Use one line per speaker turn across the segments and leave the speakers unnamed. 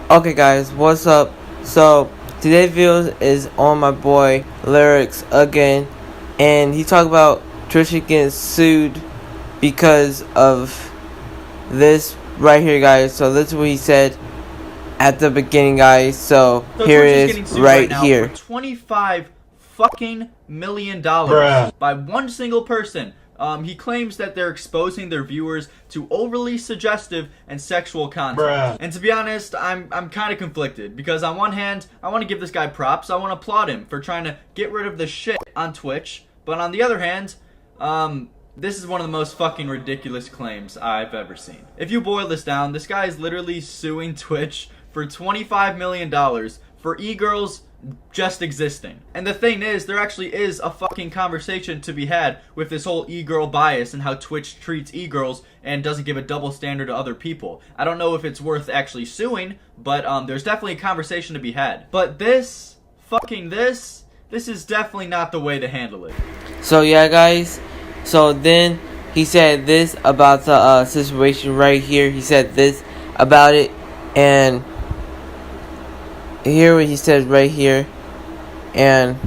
Okay guys, what's up? So today's video is on my boy Lerix again, and he talked about Twitch getting sued because of this right here, guys. So this is what he said at the beginning, guys. So here
Twitch
it
is
is right
now
here.
For $25 fucking million by one single person. He claims that they're exposing their viewers to overly suggestive and sexual content. And to be honest, I'm kind of conflicted, because on one hand, I want to give this guy props. I want to applaud him for trying to get rid of the shit on Twitch. But on the other hand, this is one of the most fucking ridiculous claims I've ever seen. If you boil this down, this guy is literally suing Twitch for $25 million for e-girls just existing. And the thing is, there actually is a fucking conversation to be had with this whole e-girl bias and how Twitch treats e-girls and doesn't give a double standard to other people. I don't know if it's worth actually suing, but there's definitely a conversation to be had. But this is definitely not the way to handle it.
So yeah, guys. So then he said this about the situation right here. He said this about it, and hear what he says right here, and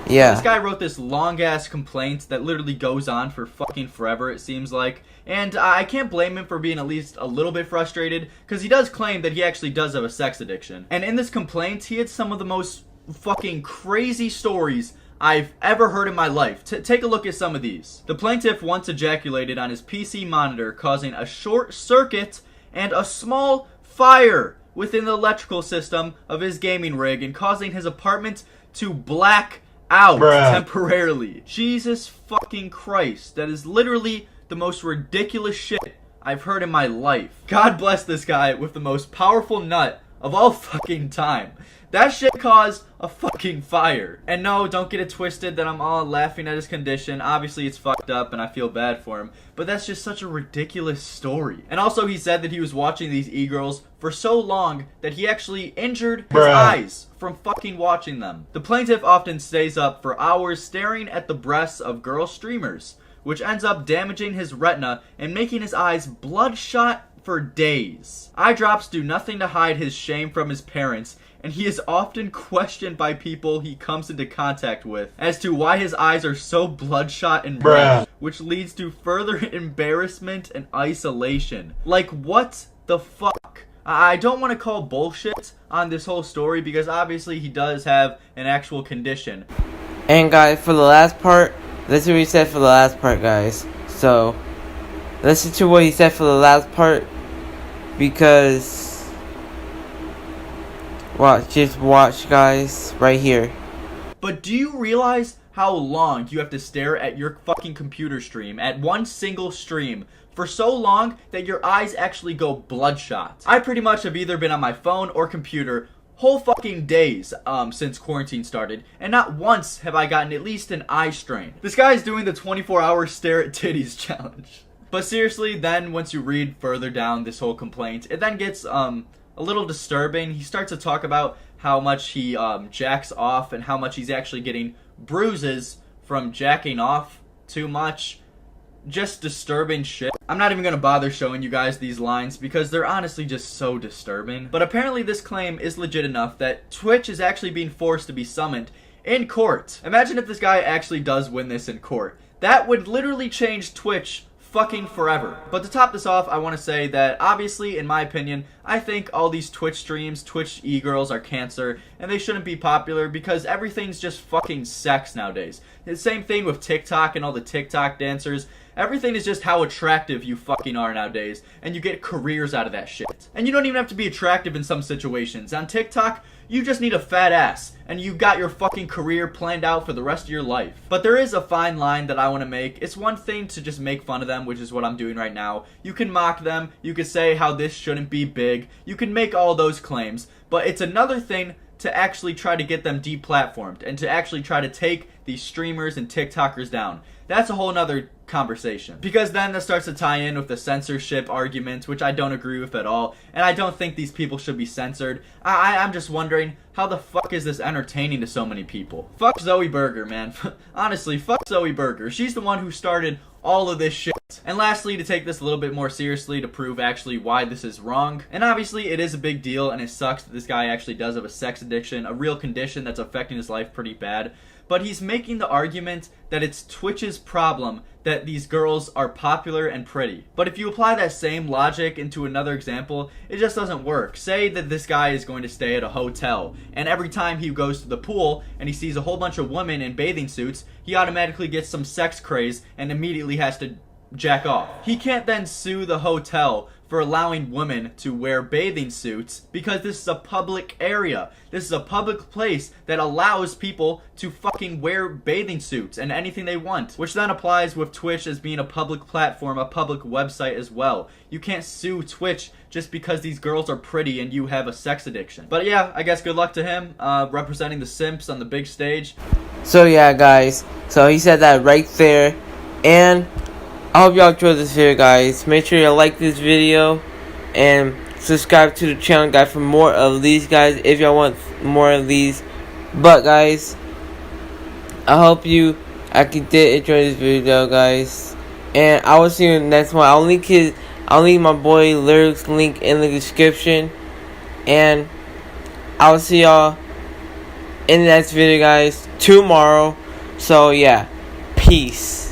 yeah.
This guy wrote this long-ass complaint that literally goes on for fucking forever, it seems like. And I can't blame him for being at least a little bit frustrated, because he does claim that he actually does have a sex addiction. And in this complaint, he had some of the most fucking crazy stories I've ever heard in my life. Take a look at some of these. The plaintiff once ejaculated on his PC monitor, causing a short circuit and a small fire within the electrical system of his gaming rig, and causing his apartment to black out temporarily. Jesus fucking Christ. That is literally the most ridiculous shit I've heard in my life. God bless this guy with the most powerful nut of all fucking time. That shit caused a fucking fire. And no, don't get it twisted that I'm all laughing at his condition. Obviously, it's fucked up and I feel bad for him. But that's just such a ridiculous story. And also, he said that he was watching these e-girls for so long that he actually injured his eyes from fucking watching them. The plaintiff often stays up for hours staring at the breasts of girl streamers, which ends up damaging his retina and making his eyes bloodshot for days. Eye drops do nothing to hide his shame from his parents, and he is often questioned by people he comes into contact with as to why his eyes are so bloodshot and red, which leads to further embarrassment and isolation. Like, what the fuck? I don't want to call bullshit on this whole story, because obviously he does have an actual condition.
And guys, for the last part, listen to what he said for the last part, guys. So listen to what he said for the last part, because just watch, guys, right here.
But do you realize how long you have to stare at your fucking computer stream, at one single stream, for so long that your eyes actually go bloodshot? I pretty much have either been on my phone or computer whole fucking days since quarantine started, and not once have I gotten at least an eye strain. This guy's doing the 24-hour stare at titties challenge. But seriously, then once you read further down this whole complaint, it then gets a little disturbing. He starts to talk about how much he jacks off and how much he's actually getting bruises from jacking off too much. Just disturbing shit. I'm not even gonna bother showing you guys these lines because they're honestly just so disturbing. But apparently this claim is legit enough that Twitch is actually being forced to be summoned in court. Imagine if this guy actually does win this in court. That would literally change Twitch fucking forever. But to top this off, I want to say that obviously, in my opinion, I think all these Twitch streams, Twitch e-girls are cancer, and they shouldn't be popular because everything's just fucking sex nowadays. The same thing with TikTok and all the TikTok dancers. Everything is just how attractive you fucking are nowadays, and you get careers out of that shit. And you don't even have to be attractive in some situations. On TikTok, you just need a fat ass, and you got your fucking career planned out for the rest of your life. But there is a fine line that I want to make. It's one thing to just make fun of them, which is what I'm doing right now. You can mock them, you can say how this shouldn't be big, you can make all those claims, but it's another thing to actually try to get them deplatformed, and to actually try to take these streamers and TikTokers down. That's a whole nother conversation. Because then that starts to tie in with the censorship argument, which I don't agree with at all, and I don't think these people should be censored. I'm just wondering, how the fuck is this entertaining to so many people? Fuck Zoe Berger, man. Honestly, fuck Zoe Berger. She's the one who started all of this shit. And lastly, to take this a little bit more seriously, to prove actually why this is wrong, and obviously it is a big deal and it sucks that this guy actually does have a sex addiction, a real condition that's affecting his life pretty bad, but he's making the argument that it's Twitch's problem that these girls are popular and pretty. But if you apply that same logic into another example, it just doesn't work. Say that this guy is going to stay at a hotel, and every time he goes to the pool and he sees a whole bunch of women in bathing suits, he automatically gets some sex craze and immediately has to jack off. He can't then sue the hotel for allowing women to wear bathing suits because this is a public area. This is a public place that allows people to fucking wear bathing suits and anything they want, which then applies with Twitch as being a public platform, a public website as well. You can't sue Twitch just because these girls are pretty and you have a sex addiction. But yeah, I guess good luck to him representing the simps on the big stage.
So yeah, guys, so he said that right there, and I hope y'all enjoyed this video, guys. Make sure you like this video and subscribe to the channel, guys, for more of these, guys, if y'all want more of these. But guys, I hope you actually did enjoy this video, guys, and I will see you in the next one. I'll leave my boy Lerix link in the description, and I will see y'all in the next video, guys, tomorrow. So yeah, peace.